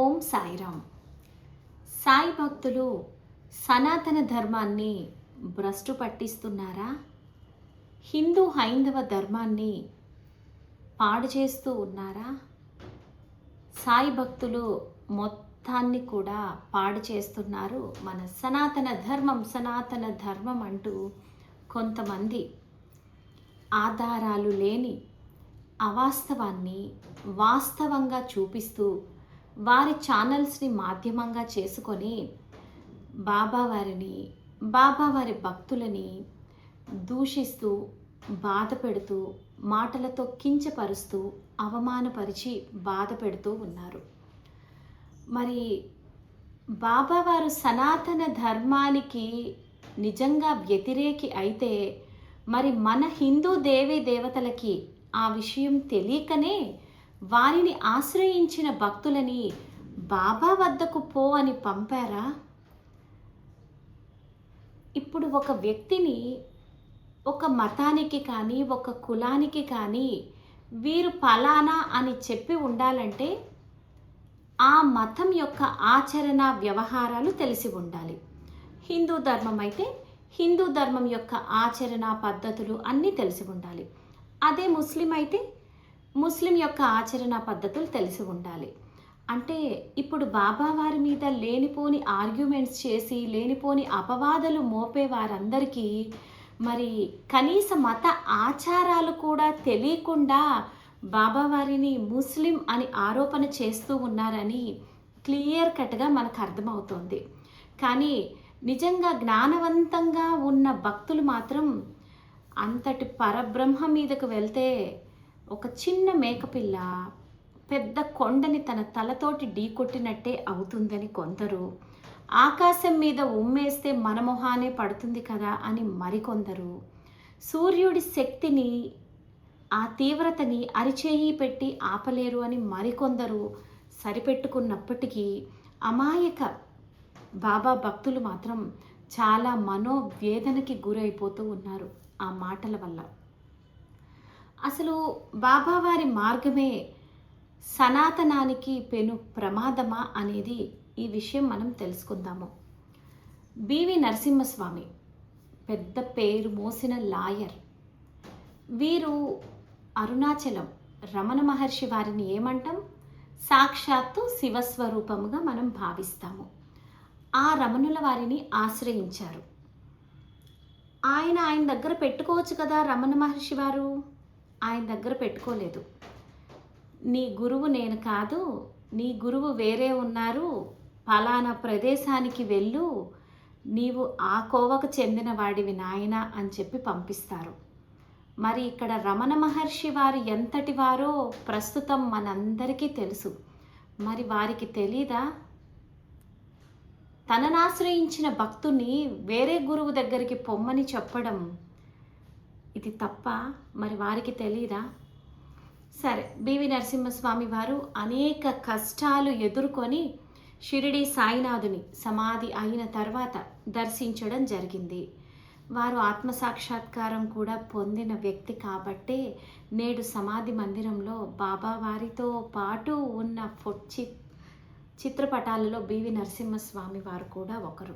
ఓం సాయిరామ్. సాయి భక్తులు సనాతన ధర్మాన్ని భ్రష్టు పట్టిస్తున్నారా? హిందూ హైందవ ధర్మాన్ని పాడు చేస్తూ ఉన్నారా? సాయి భక్తులు మొత్తాన్ని కూడా పాడు చేస్తున్నారు. మన సనాతన ధర్మం అంటూ కొంతమంది ఆధారాలు లేని అవాస్తవాన్ని వాస్తవంగా చూపిస్తూ వారి ఛానల్స్ని మాధ్యమంగా చేసుకొని బాబావారి భక్తులని దూషిస్తూ బాధ పెడుతూ మాటలతో కించపరుస్తూ అవమానపరిచి బాధ పెడుతూ ఉన్నారు. మరి బాబావారు సనాతన ధర్మానికి నిజంగా వ్యతిరేకి అయితే మరి మన హిందూ దేవీ దేవతలకి ఆ విషయం తెలియకనే వారిని ఆశ్రయించిన భక్తులని బాబా వద్దకు పో అని పంపారా? ఇప్పుడు ఒక వ్యక్తిని ఒక మతానికి కానీ ఒక కులానికి కానీ వీరు ఫలానా అని చెప్పి ఉండాలంటే ఆ మతం యొక్క ఆచరణ వ్యవహారాలు తెలిసి ఉండాలి. హిందూ ధర్మం అయితే హిందూ ధర్మం యొక్క ఆచరణ పద్ధతులు అన్నీ తెలిసి ఉండాలి. అదే ముస్లిం అయితే ముస్లిం యొక్క ఆచరణ పద్ధతులు తెలిసి ఉండాలి. అంటే ఇప్పుడు బాబా వారి మీద లేనిపోని ఆర్గ్యుమెంట్స్ చేసి లేనిపోని అపవాదాలు మోపే వారందరికీ మరి కనీస మత ఆచారాలు కూడా తెలియకుండా బాబా వారిని ముస్లిం అని ఆరోపణ చేస్తూ ఉన్నారని క్లియర్ కట్గా మనకు అర్థమవుతోంది. కానీ నిజంగా జ్ఞానవంతంగా ఉన్న భక్తులు మాత్రం అంతటి పరబ్రహ్మ మీదకు వెళ్తే ఒక చిన్న మేకపిల్ల పెద్ద కొండని తన తలతోటి ఢీకొట్టినట్టే అవుతుందని కొందరు, ఆకాశం మీద ఉమ్మేస్తే మన మొహానే పడుతుంది కదా అని మరికొందరు, సూర్యుడి శక్తిని ఆ తీవ్రతని అరిచేయి పెట్టి ఆపలేరు అని మరికొందరు సరిపెట్టుకున్నప్పటికీ అమాయక బాబా భక్తులు మాత్రం చాలా మనోవేదనకి గురైపోతూ ఉన్నారు ఆ మాటల వల్ల. అసలు బాబావారి మార్గమే సనాతనానికి పెను ప్రమాదమా అనేది ఈ విషయం మనం తెలుసుకుందాము. బివి నరసింహస్వామి పెద్ద పేరు మోసిన లాయర్. వీరు అరుణాచలం రమణ మహర్షి వారిని ఏమంటాం? సాక్షాత్తు శివస్వరూపముగా మనం భావిస్తాము. ఆ రమణుల వారిని ఆశ్రయించారు. ఆయన దగ్గర పెట్టుకోవచ్చు కదా రమణ మహర్షి వారు. ఆయన దగ్గర పెట్టుకోలేదు. నీ గురువు నేను కాదు, నీ గురువు వేరే ఉన్నారు, ఫలానా ప్రదేశానికి వెళ్ళు, నీవు ఆ కోవకు చెందిన వాడివి నాయన అని చెప్పి పంపిస్తారు. మరి ఇక్కడ రమణ మహర్షి వారు ఎంతటి వారో ప్రస్తుతం మనందరికీ తెలుసు. మరి వారికి తెలీదా? తనను ఆశ్రయించిన భక్తుని వేరే గురువు దగ్గరికి పొమ్మని చెప్పడం ఇది తప్ప? మరి వారికి తెలీదా? సరే, బివి నరసింహస్వామి వారు అనేక కష్టాలు ఎదుర్కొని షిరిడి సాయినాథుని సమాధి అయిన తర్వాత దర్శించడం జరిగింది. వారు ఆత్మసాక్షాత్కారం కూడా పొందిన వ్యక్తి కాబట్టే నేడు సమాధి మందిరంలో బాబా వారితో పాటు ఉన్న చిత్రపటాలలో బివి నరసింహస్వామి వారు కూడా ఒకరు.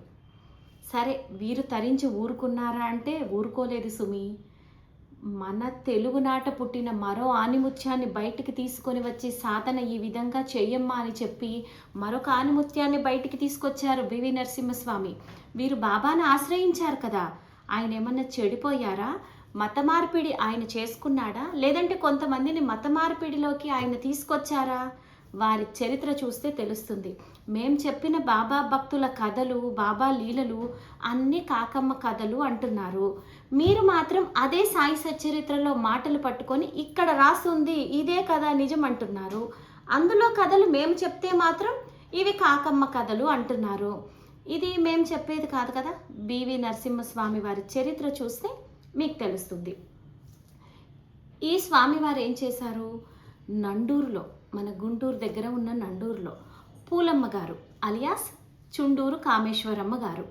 సరే, వీరు తరించి ఊరుకున్నారా అంటే ఊరుకోలేదు సుమి. మన తెలుగునాట పుట్టిన మరో ఆనిముత్యాన్ని బయటికి తీసుకొని వచ్చి సాధన ఈ విధంగా చెయ్యమ్మా అని చెప్పి మరొక ఆనిముత్యాన్ని బయటికి తీసుకొచ్చారు బివి నరసింహస్వామి. వీరు బాబాను ఆశ్రయించారు కదా, ఆయన ఏమన్నా చెడిపోయారా? మత మార్పిడి ఆయన చేసుకున్నాడా? లేదంటే కొంతమందిని మత మార్పిడిలోకి ఆయన తీసుకొచ్చారా? వారి చరిత్ర చూస్తే తెలుస్తుంది. మేం చెప్పిన బాబా భక్తుల కథలు, బాబా లీలలు అన్నీ కాకమ్మ కథలు అంటున్నారు. మీరు మాత్రం అదే సాయి సచ్చరిత్రలో మాటలు పట్టుకొని ఇక్కడ రాస్తుంది ఇదే కథ నిజం అంటున్నారు. అందులో కథలు మేము చెప్తే మాత్రం ఇవి కాకమ్మ కథలు అంటున్నారు. ఇది మేము చెప్పేది కాదు కదా. బివి నరసింహస్వామి వారి చరిత్ర చూస్తే మీకు తెలుస్తుంది. ఈ స్వామివారు ఏం చేశారు? నండూరులో, మన గుంటూరు దగ్గర ఉన్న నండూరులో పూలమ్మ గారు అలియాస్ చుండూరు కామేశ్వరమ్మ గారు,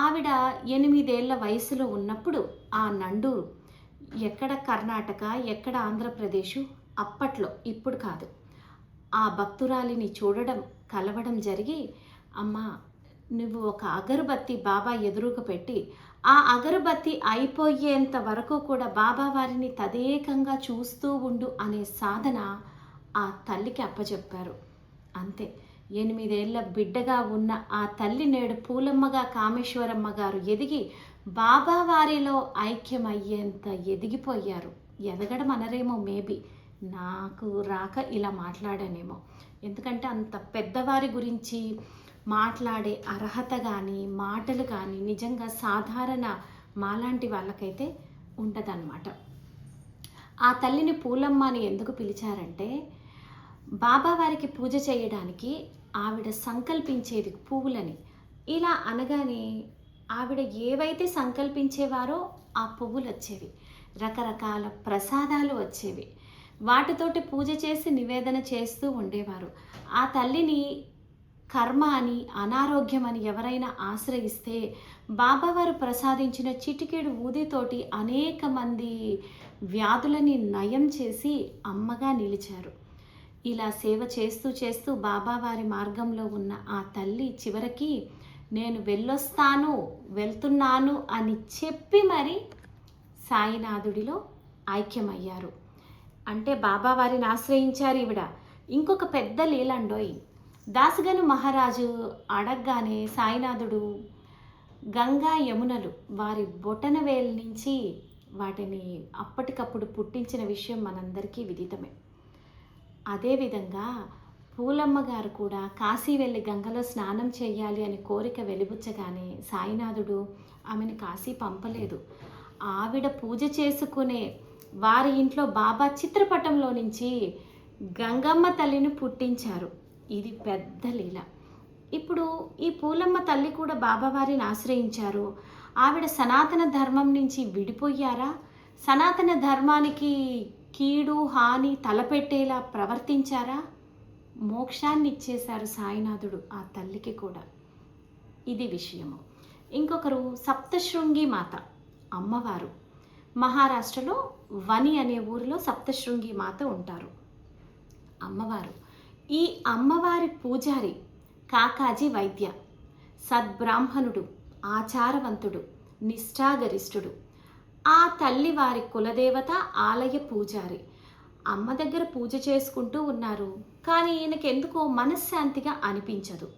ఆవిడ 8 ఏళ్ల వయసులో ఉన్నప్పుడు ఆ నండూరు ఎక్కడ కర్ణాటక ఎక్కడ ఆంధ్రప్రదేశ్ అప్పట్లో, ఇప్పుడు కాదు, ఆ భక్తురాలిని చూడడం, కలవడం జరిగి, అమ్మా నువ్వు ఒక అగరబత్తి బాబా ఎదురుగా పెట్టి, ఆ అగరబత్తి అయిపోయేంత వరకు కూడా బాబా వారిని తదేకంగా చూస్తూ ఉండు అనే సాధన ఆ తల్లికి అప్పచెప్పారు. అంతే. 8 ఏళ్ల బిడ్డగా ఉన్న ఆ తల్లి నేడు పూలమ్మగా కామేశ్వరమ్మ గారు ఎదిగి బాబా వారిలో ఐక్యమయ్యేంత ఎదిగిపోయారు. ఎదగడం అనరేమో మేబీ. నాకు రాక ఇలా మాట్లాడానేమో. ఎందుకంటే అంత పెద్దవారి గురించి మాట్లాడే అర్హత కానీ, మాటలు కానీ నిజంగా సాధారణ మాలాంటి వాళ్ళకైతే ఉండదన్నమాట. ఆ తల్లిని పూలమ్మ అని ఎందుకు పిలిచారంటే, బాబా వారికి పూజ చేయడానికి ఆవిడ సంకల్పించేది పువ్వులని. ఇలా అనగానే ఆవిడ ఏవైతే సంకల్పించేవారో ఆ పువ్వులు వచ్చేవి, రకరకాల ప్రసాదాలు వచ్చేవి. వాటితోటి పూజ చేసి నివేదన చేస్తూ ఉండేవారు. ఆ తల్లిని కర్మ అని, అనారోగ్యం అని ఎవరైనా ఆశ్రయిస్తే బాబావారు ప్రసాదించిన చిటికెడు ఊదితోటి అనేక మంది వ్యాధులని నయం చేసి అమ్మగా నిలిచారు. ఇలా సేవ చేస్తూ చేస్తూ బాబావారి మార్గంలో ఉన్న ఆ తల్లి చివరికి నేను వెళ్ళొస్తాను, వెళ్తున్నాను అని చెప్పి మరి సాయినాథుడిలో ఐక్యమయ్యారు. అంటే బాబావారిని ఆశ్రయించారు ఈవిడ. ఇంకొక పెద్ద లీలండోయ్. దాసగను మహారాజు అడగగానే సాయినాథుడు గంగా యమునలు వారి బొటనవేలు నుంచి వాటిని అప్పటికప్పుడు పుట్టించిన విషయం మనందరికీ విదితమే. అదేవిధంగా పూలమ్మ గారు కూడా కాశీ వెళ్ళి గంగలో స్నానం చేయాలి అని కోరిక వెలిబుచ్చగానే సాయినాథుడు ఆమెను కాశీ పంపలేదు. ఆవిడ పూజ చేసుకునే వారి ఇంట్లో బాబా చిత్రపటంలో నుంచి గంగమ్మ తల్లిని పుట్టించారు. ఇది పెద్ద లీల. ఇప్పుడు ఈ పూలమ్మ తల్లి కూడా బాబావారిని ఆశ్రయించారు. ఆవిడ సనాతన ధర్మం నుంచి విడిపోయారా? సనాతన ధర్మానికి కీడు హాని తలపెట్టేలా ప్రవర్తించారా? మోక్షాన్ని ఇచ్చేశారు సాయినాథుడు ఆ తల్లికి కూడా. ఇది విషయము. ఇంకొకరు సప్తశృంగి మాత అమ్మవారు. మహారాష్ట్రలో వని అనే ఊరిలో సప్తశృంగి మాత ఉంటారు అమ్మవారు. ఈ అమ్మవారి పూజారి కాకాజీ వైద్య, సద్బ్రాహ్మణుడు, ఆచారవంతుడు, నిష్ఠాగరిష్ఠుడు. ఆ తల్లి వారి కులదేవత, ఆలయ పూజారి. అమ్మ దగ్గర పూజ చేసుకుంటూ ఉన్నారు. కానీ ఈయనకెందుకో మనశ్శాంతిగా అనిపించదు.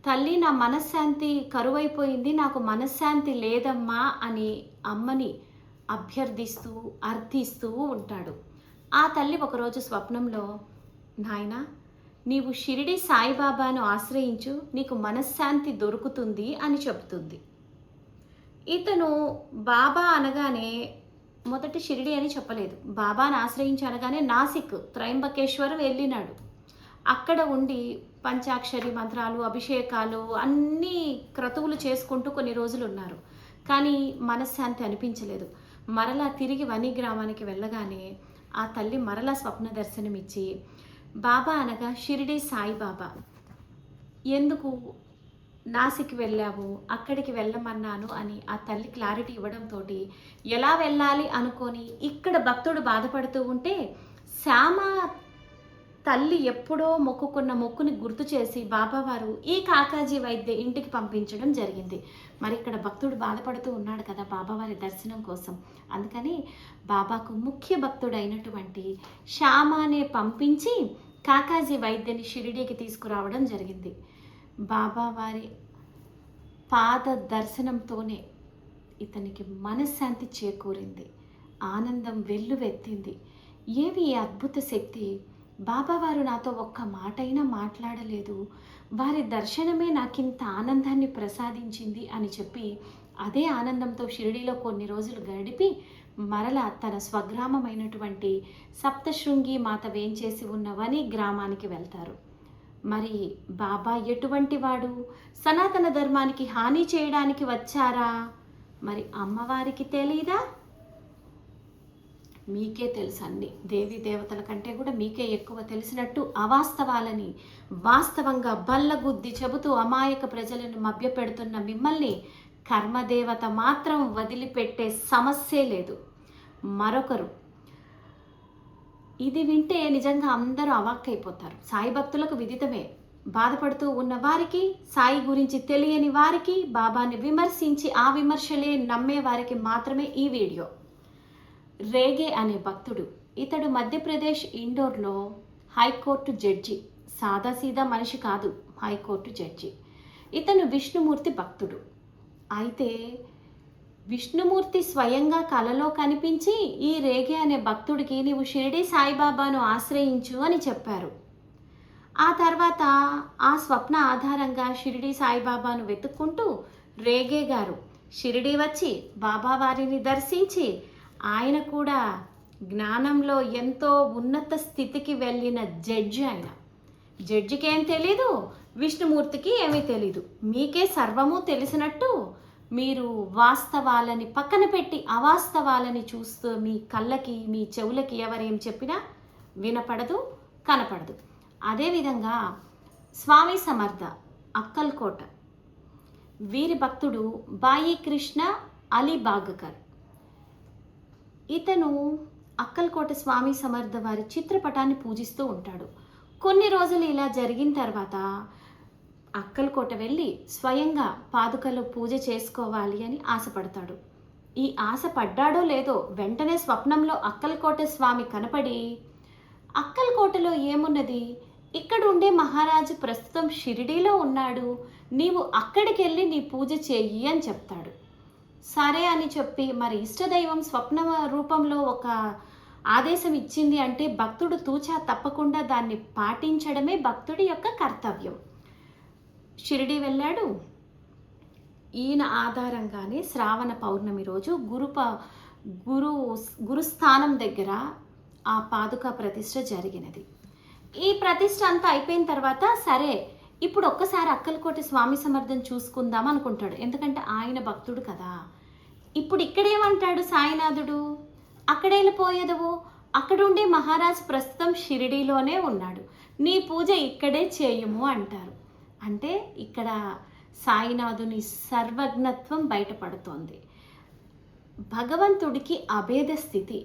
తల్లి నా మనశ్శాంతి కరువైపోయింది, నాకు మనశ్శాంతి లేదమ్మా అని అమ్మని అభ్యర్థిస్తూ అర్థిస్తూ ఉంటాడు. ఆ తల్లి ఒకరోజు స్వప్నంలో, నాయనా నీవు షిరిడి సాయిబాబాను ఆశ్రయించు, నీకు మనశ్శాంతి దొరుకుతుంది అని చెబుతుంది. ఇతను బాబా అనగానే మొదటి షిరిడి అని చెప్పలేదు. బాబాను ఆశ్రయించి అనగానే నాసిక్ త్రయంబకేశ్వరం వెళ్ళినాడు. అక్కడ ఉండి పంచాక్షరి మంత్రాలు, అభిషేకాలు అన్నీ క్రతువులు చేసుకుంటూ కొన్ని రోజులు ఉన్నారు. కానీ మనశ్శాంతి అనిపించలేదు. మరలా తిరిగి వని గ్రామానికి వెళ్ళగానే ఆ తల్లి మరలా స్వప్న దర్శనమిచ్చి, బాబా అనగా షిరిడి సాయిబాబా, ఎందుకు నాసిక్ వెళ్ళావు, అక్కడికి వెళ్ళమన్నాను అని ఆ తల్లి క్లారిటీ ఇవ్వడంతో ఎలా వెళ్ళాలి అనుకొని ఇక్కడ భక్తుడు బాధపడుతూ ఉంటే శ్యామ తల్లి ఎప్పుడో మొక్కుకున్న మొక్కుని గుర్తు చేసి బాబావారు ఈ కాకాజీ వైద్య ఇంటికి పంపించడం జరిగింది. మరి ఇక్కడ భక్తుడు బాధపడుతూ ఉన్నాడు కదా బాబావారి దర్శనం కోసం. అందుకని బాబాకు ముఖ్య భక్తుడైనటువంటి శ్యామానే పంపించి కాకాజీ వైద్యని షిరిడీకి తీసుకురావడం జరిగింది. బాబావారి పాద దర్శనంతోనే ఇతనికి మనశ్శాంతి చేకూరింది, ఆనందం వెల్లువెత్తింది. ఏమి ఈ అద్భుత శక్తి! బాబావారు నాతో ఒక్క మాటైనా మాట్లాడలేదు, వారి దర్శనమే నాకింత ఆనందాన్ని ప్రసాదించింది అని చెప్పి అదే ఆనందంతో షిరిడీలో కొన్ని రోజులు గడిపి మరలా తన స్వగ్రామమైనటువంటి సప్తశృంగి మాత వేంచేసి ఉన్న వని గ్రామానికి వెళ్తారు. మరి బాబా ఎటువంటి వాడు? సనాతన ధర్మానికి హాని చేయడానికి వచ్చారా? మరి అమ్మవారికి తెలీదా? మీకే తెలుసు. అన్ని దేవీ దేవతల కంటే కూడా మీకే ఎక్కువ తెలిసినట్టు అవాస్తవాలని వాస్తవంగా బల్లగుద్ది చెబుతూ అమాయక ప్రజలను మభ్యపెడుతున్న మిమ్మల్ని కర్మదేవత మాత్రం వదిలిపెట్టే సమస్యే లేదు. మరొకరు ఇది వింటే నిజంగా అందరూ అవాక్కైపోతారు. సాయి భక్తులకు విదితమే. బాధపడుతూ ఉన్న వారికి, సాయి గురించి తెలియని వారికి, బాబాని విమర్శించి ఆ విమర్శలే నమ్మే వారికి మాత్రమే ఈ వీడియో. రేగే అనే భక్తుడు. ఇతడు మధ్యప్రదేశ్ ఇండోర్లో హైకోర్టు జడ్జి. సాదాసీదా మనిషి కాదు, హైకోర్టు జడ్జి. ఇతను విష్ణుమూర్తి భక్తుడు. అయితే విష్ణుమూర్తి స్వయంగా కలలో కనిపించి ఈ రేగే అనే భక్తుడికి నీవు షిరిడి సాయిబాబాను ఆశ్రయించు అని చెప్పారు. ఆ తర్వాత ఆ స్వప్న ఆధారంగా షిరిడి సాయిబాబాను వెతుక్కుంటూ రేగే గారు షిరిడి వచ్చి బాబా వారిని దర్శించి ఆయన కూడా జ్ఞానంలో ఎంతో ఉన్నత స్థితికి వెళ్ళిన జడ్జి. ఆయన జడ్జికి ఏం తెలీదు, విష్ణుమూర్తికి ఏమీ తెలీదు. మీకే సర్వము తెలిసినట్టు మీరు వాస్తవాలని పక్కన పెట్టి అవాస్తవాలని చూస్తూ మీ కళ్ళకి మీ చెవులకి ఎవరేం చెప్పినా వినపడదు, కనపడదు. అదేవిధంగా స్వామి సమర్థ అక్కల్కోట వీరి భక్తుడు బాయి కృష్ణ అలీ బాగకర్. ఇతను అక్కల్కోట స్వామి సమర్థ వారి చిత్రపటాన్ని పూజిస్తూ ఉంటాడు. కొన్ని రోజులు ఇలా జరిగిన తర్వాత అక్కల్కోట వెళ్ళి స్వయంగా పాదుకలో పూజ చేసుకోవాలి అని ఆశపడతాడు. ఈ ఆశ పడ్డాడో లేదో వెంటనే స్వప్నంలో అక్కల్కోట స్వామి కనపడి, అక్కల్కోటలో ఏమున్నది, ఇక్కడ ఉండే మహారాజు ప్రస్తుతం షిరిడీలో ఉన్నాడు, నీవు అక్కడికి వెళ్ళి నీ పూజ చెయ్యి అని చెప్తాడు. సరే అని చెప్పి, మరి ఇష్టదైవం స్వప్న రూపంలో ఒక ఆదేశం ఇచ్చింది అంటే భక్తుడు తూచా తప్పకుండా దాన్ని పాటించడమే భక్తుడి యొక్క కర్తవ్యం. షిరిడి వెళ్ళాడు. ఈయన ఆధారంగానే శ్రావణ పౌర్ణమి రోజు గురుస్థానం దగ్గర ఆ పాదుక ప్రతిష్ఠ జరిగినది. ఈ ప్రతిష్ఠ అంతా అయిపోయిన తర్వాత సరే ఇప్పుడు ఒక్కసారి అక్కల్కోట స్వామి సమర్థం చూసుకుందాం అనుకుంటాడు. ఎందుకంటే ఆయన భక్తుడు కదా. ఇప్పుడు ఇక్కడేమంటాడు సాయినాథుడు, అక్కడ వెళ్ళిపోయేదవు, అక్కడుండే మహారాజ్ ప్రస్తుతం షిరిడీలోనే ఉన్నాడు, నీ పూజ ఇక్కడే చేయుము అంటారు. అంటే ఇక్కడ సాయినాథుని సర్వజ్ఞత్వం బయటపడుతోంది. భగవంతుడికి అభేద స్థితి.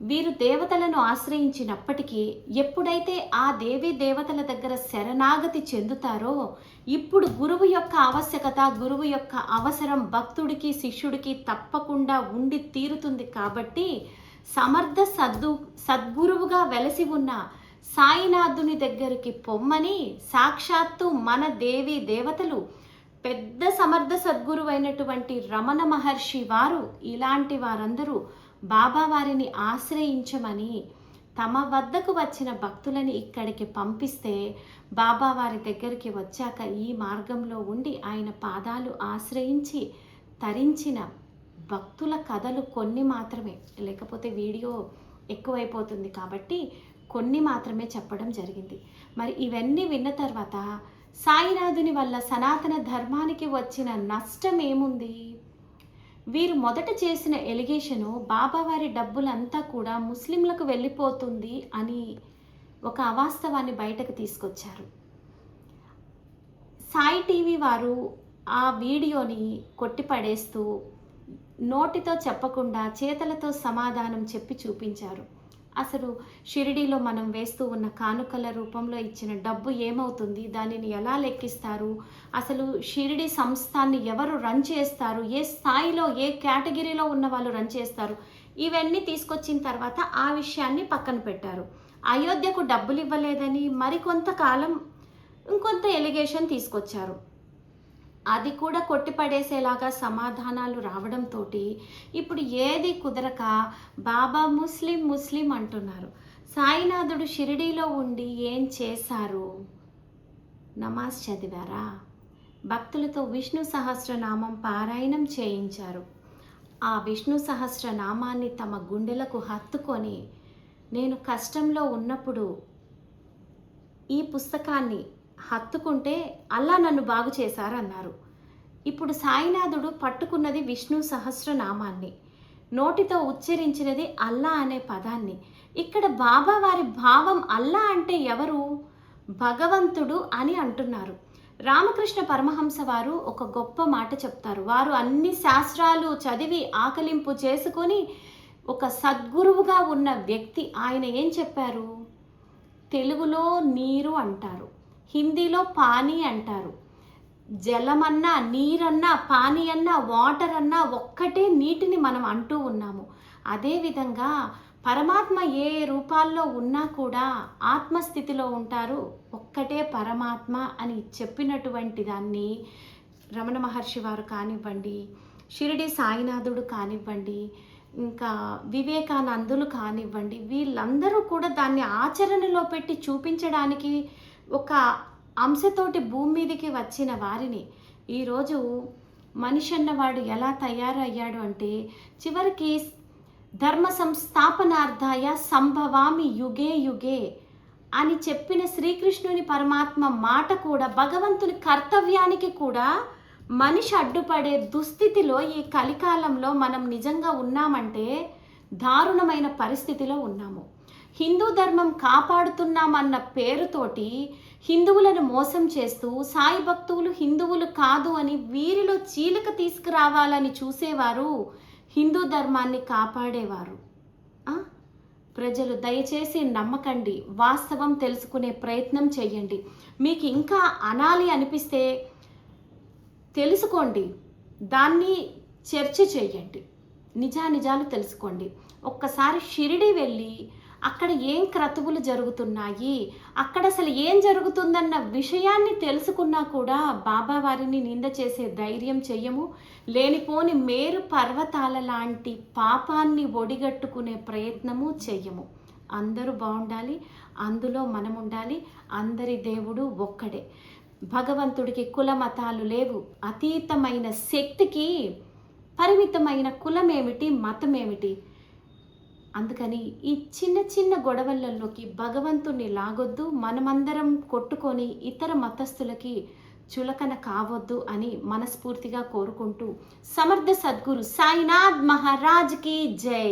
వీరు దేవతలను ఆశ్రయించినప్పటికీ ఎప్పుడైతే ఆ దేవీ దేవతల దగ్గర శరణాగతి చెందుతారో ఇప్పుడు గురువు యొక్క ఆవశ్యకత, గురువు యొక్క అవసరం భక్తుడికి శిష్యుడికి తప్పకుండా ఉండి తీరుతుంది. కాబట్టి సమర్థ సద్గురువుగా వెలసి ఉన్న సాయినాథుని దగ్గరికి పొమ్మని సాక్షాత్తు మన దేవీ దేవతలు పెద్ద సమర్థ సద్గురువైనటువంటి రమణ మహర్షి వారు ఇలాంటి వారందరూ బాబా వారిని ఆశ్రయించమని తమ వద్దకు వచ్చిన భక్తులని ఇక్కడికి పంపిస్తే బాబా వారి దగ్గరికి వచ్చాక ఈ మార్గంలో ఉండి ఆయన పాదాలు ఆశ్రయించి తరించిన భక్తుల కథలు కొన్ని మాత్రమే, లేకపోతే వీడియో ఎక్కువైపోతుంది కాబట్టి కొన్ని మాత్రమే చెప్పడం జరిగింది. మరి ఇవన్నీ విన్న తర్వాత సాయినాథుని వల్ల సనాతన ధర్మానికి వచ్చిన నష్టం ఏముంది? వీరు మొదట చేసిన ఎలిగేషను బాబావారి డబ్బులంతా కూడా ముస్లింలకు వెళ్ళిపోతుంది అని ఒక అవాస్తవాన్ని బయటకు తీసుకొచ్చారు. సాయి టీవీ వారు ఆ వీడియోని కొట్టిపడేస్తూ నోటితో చెప్పకుండా చేతలతో సమాధానం చెప్పి చూపించారు. అసలు షిరిడీలో మనం వేస్తూ ఉన్న కానుకల రూపంలో ఇచ్చిన డబ్బు ఏమవుతుంది, దానిని ఎలా లెక్కిస్తారు, అసలు షిరిడీ సంస్థాన్ని ఎవరు రన్ చేస్తారు, ఏ స్థాయిలో ఏ కేటగిరీలో ఉన్న వాళ్ళు రన్ చేస్తారు, ఇవన్నీ తీసుకొచ్చిన తర్వాత ఆ విషయాన్ని పక్కన పెట్టారు. అయోధ్యకు డబ్బులు ఇవ్వలేదని మరికొంతకాలం ఇంకొంత ఎలిగేషన్ తీసుకొచ్చారు. అది కూడా కొట్టిపడేసేలాగా సమాధానాలు రావడంతో ఇప్పుడు ఏది కుదరక బాబా ముస్లిం అంటున్నారు. సాయినాథుడు షిరిడీలో ఉండి ఏం చేశారు? నమాజ్ చదివారా? భక్తులతో విష్ణు సహస్రనామం పారాయణం చేయించారు. ఆ విష్ణు సహస్రనామాన్ని తమ గుండెలకు హత్తుకొని నేను కష్టంలో ఉన్నప్పుడు ఈ పుస్తకాన్ని హత్తుకుంటే అల్లా నన్ను బాగు చేశారన్నారు. ఇప్పుడు సాయినాథుడు పట్టుకున్నది విష్ణు సహస్రనామాన్ని, నోటితో ఉచ్చరించినది అల్లా అనే పదాన్ని. ఇక్కడ బాబా వారి భావం అల్లా అంటే ఎవరు? భగవంతుడు అని అంటున్నారు. రామకృష్ణ పరమహంస వారు ఒక గొప్ప మాట చెప్తారు. వారు అన్ని శాస్త్రాలు చదివి ఆకలింపు చేసుకొని ఒక సద్గురువుగా ఉన్న వ్యక్తి ఆయన ఏం చెప్పారు? తెలుగులో నీరు అంటారు, హిందీలో పానీ అంటారు. జలమన్నా, నీరన్నా, పానీ అన్నా, వాటర్ అన్నా ఒక్కటే నీటిని మనం అంటూ ఉన్నాము. అదేవిధంగా పరమాత్మ ఏ రూపాల్లో ఉన్నా కూడా ఆత్మస్థితిలో ఉంటారు, ఒక్కటే పరమాత్మ అని చెప్పినటువంటి దాన్ని రమణ మహర్షి వారు కానివ్వండి, షిరిడి సాయినాథుడు కానివ్వండి, ఇంకా వివేకానందులు కానివ్వండి, వీళ్ళందరూ కూడా దాన్ని ఆచరణలో పెట్టి చూపించడానికి ఒక అంశతోటి భూమి మీదకి వచ్చిన వారిని ఈరోజు మనిషి అన్నవాడు ఎలా తయారయ్యాడు అంటే, చివరికి ధర్మ సంస్థాపనార్థాయ సంభవామి యుగే యుగే అని చెప్పిన శ్రీకృష్ణుని పరమాత్మ మాట కూడా భగవంతుని కర్తవ్యానికి కూడా మనిషి అడ్డుపడే దుస్థితిలో ఈ కలికాలంలో మనం నిజంగా ఉన్నామంటే దారుణమైన పరిస్థితిలో ఉన్నాము. హిందూ ధర్మం కాపాడుతున్నామన్న పేరుతోటి హిందువులను మోసం చేస్తూ సాయి భక్తులు హిందువులు కాదు అని వీరిలో చీలిక తీసుకురావాలని చూసేవారు హిందూ ధర్మాన్ని కాపాడేవారు. ప్రజలు దయచేసి నమ్మకండి, వాస్తవం తెలుసుకునే ప్రయత్నం చేయండి. మీకు ఇంకా అనాలి అనిపిస్తే తెలుసుకోండి, దాన్ని చర్చ చేయండి, నిజానిజాలు తెలుసుకోండి. ఒక్కసారి షిరిడి వెళ్ళి అక్కడ ఏం క్రతువులు జరుగుతున్నాయి, అక్కడ అసలు ఏం జరుగుతుందన్న విషయాన్ని తెలుసుకున్నా కూడా బాబా వారిని నింద చేసే ధైర్యం చెయ్యము. లేనిపోని మేరు పర్వతాల లాంటి పాపాన్ని ఒడిగట్టుకునే ప్రయత్నము చెయ్యము. అందరూ బాగుండాలి, అందులో మనం ఉండాలి. అందరి దేవుడు ఒక్కడే. భగవంతుడికి కుల మతాలు లేవు. అతీతమైన శక్తికి పరిమితమైన కులం ఏమిటి, మతం ఏమిటి? అందుకని ఈ చిన్న చిన్న గొడవలలోకి భగవంతుణ్ణి లాగొద్దు. మనమందరం కొట్టుకొని ఇతర మతస్థులకి చులకన కావద్దు అని మనస్ఫూర్తిగా కోరుకుంటూ సమర్థ సద్గురు సాయినాథ్ మహారాజ్కి జై.